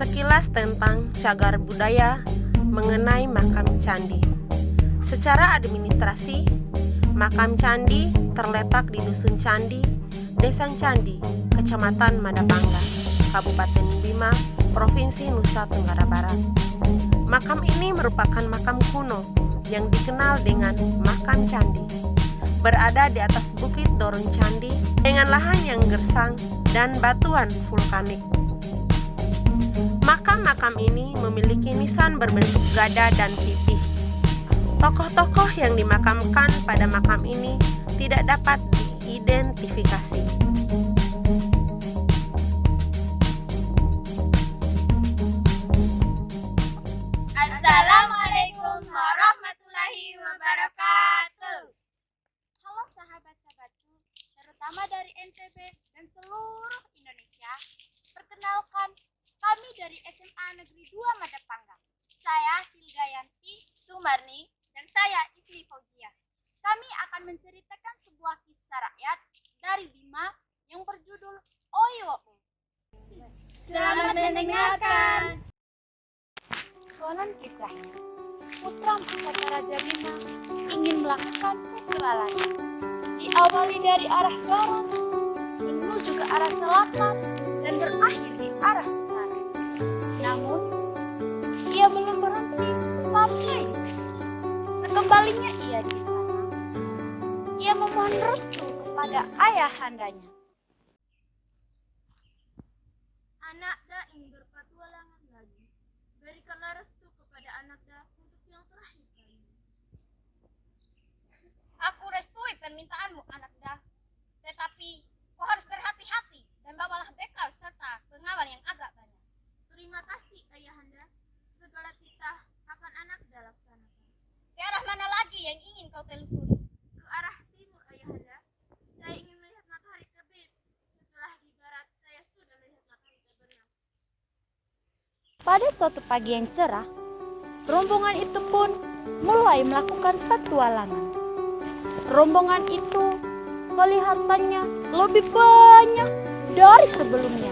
Sekilas tentang cagar budaya mengenai makam candi. Secara administrasi, makam candi terletak di Dusun Candi, Desa Candi, Kecamatan Madapangga, Kabupaten Bima, Provinsi Nusa Tenggara Barat. Makam ini merupakan makam kuno yang dikenal dengan makam candi. Berada di atas Bukit Dorong Candi dengan lahan yang gersang dan batuan vulkanik. Makam-makam ini memiliki nisan berbentuk gada dan pipih. Tokoh-tokoh yang dimakamkan pada makam ini tidak dapat diidentifikasi. Assalamualaikum warahmatullahi wabarakatuh. Halo sahabat-sahabatku, terutama dari NTB dan seluruh Indonesia. Perkenalkan, kami dari SMA Negeri 2 Madapangga. Saya Hilgayanti Sumarni dan saya Ismi Fauzia. Kami akan menceritakan sebuah kisah rakyat dari Bima yang berjudul Oyo. Selamat mendengarkan. Konon kisahnya, putra mahkota Raja Bima ingin melakukan petualangan. Diawali dari arah barat, menuju ke arah selatan, dan berakhir di arah utara. Namun, ia belum berhenti sampai di situ. Sekembalinya ia di istana, ia memohon restu kepada ayahandanya. Anakda ingin berpetualangan lagi. Berikanlah restu kepada anakda untuk yang terakhir kali. Aku restui permintaanmu, anakda. Tetapi kau harus berhati-hati dan bawalah bekal serta pengawal yang agak banyak. Terima kasih, ayahanda. Segala titah akan anakda laksanakan. Ke arah mana lagi yang ingin kau telusuri? Ke arah timur, ayahanda. Saya ingin melihat matahari terbit. Setelah di barat, saya sudah melihat matahari terbenam. Pada suatu pagi yang cerah, rombongan itu pun mulai melakukan petualangan. Rombongan itu kelihatannya lebih banyak dari sebelumnya.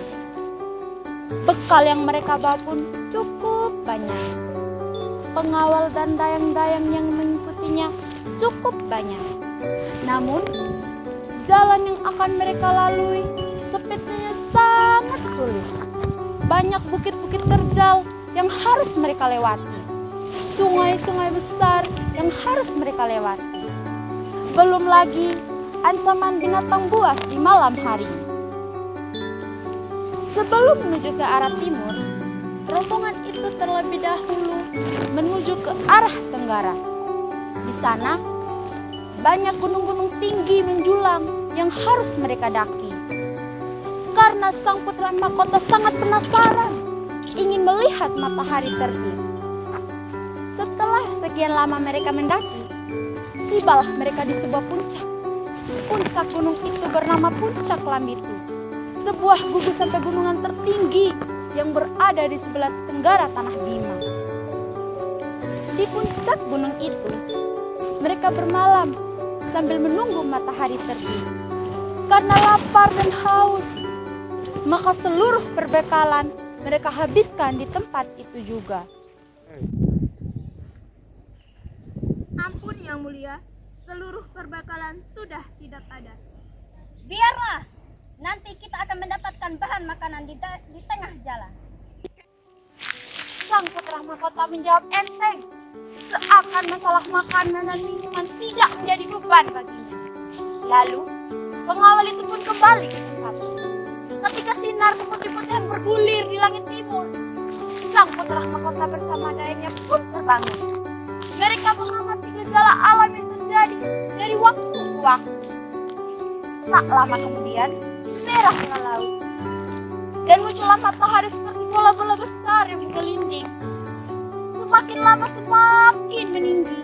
Bekal yang mereka bawa pun cukup banyak. Pengawal dan dayang-dayang yang mengikutinya cukup banyak. Namun, jalan yang akan mereka lalui sepertinya sangat sulit. Banyak bukit-bukit terjal yang harus mereka lewati. Sungai-sungai besar yang harus mereka lewati. Belum lagi ancaman binatang buas di malam hari. Sebelum menuju ke arah timur, rombongan itu terlebih dahulu menuju ke arah tenggara. Di sana, banyak gunung-gunung tinggi menjulang yang harus mereka daki. Karena sang putra mahkota sangat penasaran, ingin melihat matahari terbit. Setelah sekian lama mereka mendaki, tibalah mereka di sebuah puncak. Puncak gunung itu bernama Puncak Lambitu, sebuah gugusan pegunungan tertinggi yang berada di sebelah tenggara tanah Bima. Di puncak gunung itu, mereka bermalam sambil menunggu matahari terbit. Karena lapar dan haus, maka seluruh perbekalan mereka habiskan di tempat itu juga. Ampun yang mulia, seluruh perbekalan sudah tidak ada. Biarlah, nanti kita akan mendapatkan bahan makanan di tengah jalan. Sang putra mahkota menjawab enteng, seakan masalah makanan dan minuman tidak menjadi beban baginya. Lalu, pengawal itu pun kembali ke tempat. Ketika sinar keputih-putihan bergulir di langit timur, sang putra mahkota bersama dayanya pun terbangun. Mereka mengamati gejala alam yang terjadi dari waktu ke waktu. Tak lama kemudian, merahlah laut. Dan muncullah matahari seperti bola-bola besar yang menggelinding. Semakin lama semakin meninggi.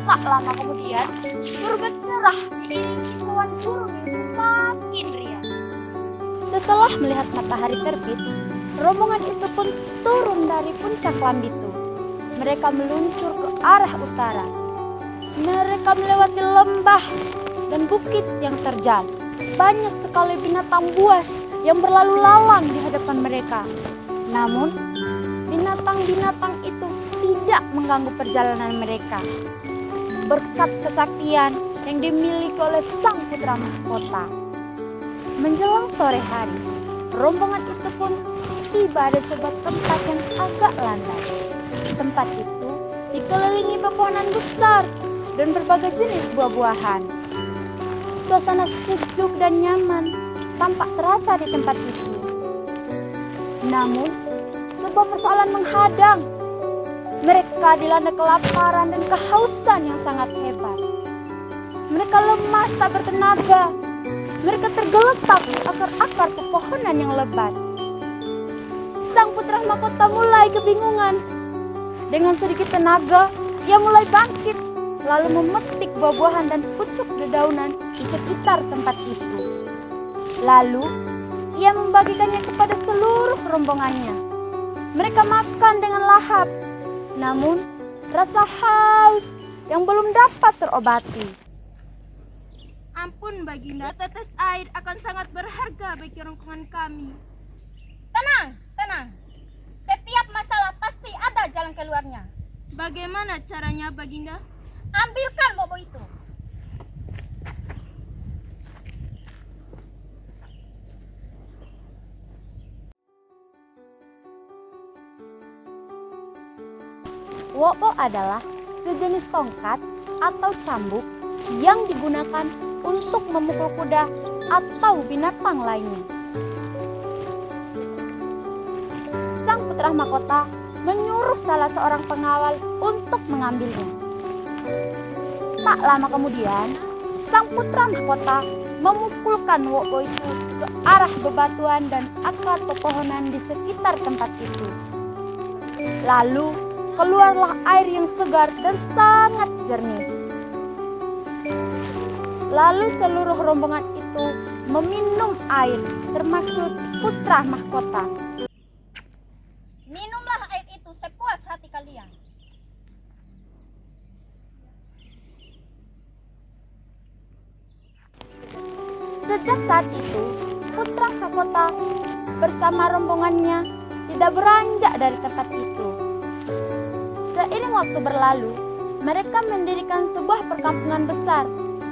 Tak lama kemudian, berbet cerah diiringi kilauan burung yang semakin riang. Setelah melihat matahari terbit, rombongan itu pun turun dari puncak Lambitu. Mereka meluncur ke arah utara. Mereka melewati lembah dan bukit yang terjal. Banyak sekali binatang buas yang berlalu lalang di hadapan mereka. Namun, binatang-binatang itu tidak mengganggu perjalanan mereka. Berkat kesaktian yang dimiliki oleh sang putra mahkota. Menjelang sore hari, rombongan itu pun tiba di sebuah tempat yang agak landai. Tempat itu dikelilingi pepohonan besar dan berbagai jenis buah-buahan. Suasana sejuk dan nyaman tampak terasa di tempat itu. Namun, sebuah persoalan menghadang. Mereka dilanda kelaparan dan kehausan yang sangat hebat. Mereka lemah tak bertenaga. Mereka tergeletak di akar-akar pepohonan yang lebat. Sang putra mahkota mulai kebingungan. Dengan sedikit tenaga, ia mulai bangkit, lalu memetik buah-buahan dan pucuk dedaunan di sekitar tempat itu. Lalu, ia membagikannya kepada seluruh rombongannya. Mereka makan dengan lahap, namun rasa haus yang belum dapat terobati. Ampun Baginda, tetes air akan sangat berharga bagi rombongan kami. Tenang, tenang. Setiap masalah pasti ada jalan keluarnya. Bagaimana caranya Baginda? Ambilkan bobo itu. Wo'o adalah sejenis tongkat atau cambuk yang digunakan untuk memukul kuda atau binatang lainnya. Sang putra mahkota menyuruh salah seorang pengawal untuk mengambilnya. Tak lama kemudian, sang putra mahkota memukulkan Wo'o itu ke arah bebatuan dan akar pepohonan di sekitar tempat itu. Lalu, keluarlah air yang segar dan sangat jernih. Lalu seluruh rombongan itu meminum air, termasuk putra mahkota. Minumlah air itu sepuas hati kalian. Sejak saat itu, putra mahkota bersama rombongannya tidak beranjak dari tempat itu. Seiring waktu berlalu, mereka mendirikan sebuah perkampungan besar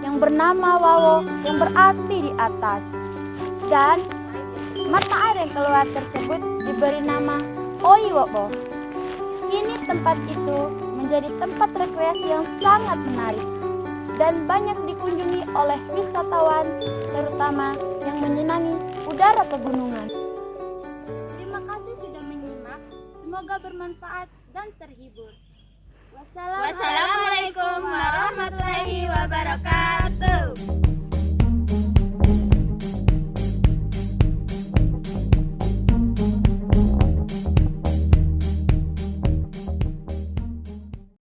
yang bernama Wawo, yang berarti di atas. Dan mata air yang keluar tersebut diberi nama Oiwo'o. Kini tempat itu menjadi tempat rekreasi yang sangat menarik dan banyak dikunjungi oleh wisatawan, terutama yang menyenangi udara pegunungan. Terima kasih sudah menyimak. Semoga bermanfaat dan terhibur. Wassalamualaikum warahmatullahi wabarakatuh.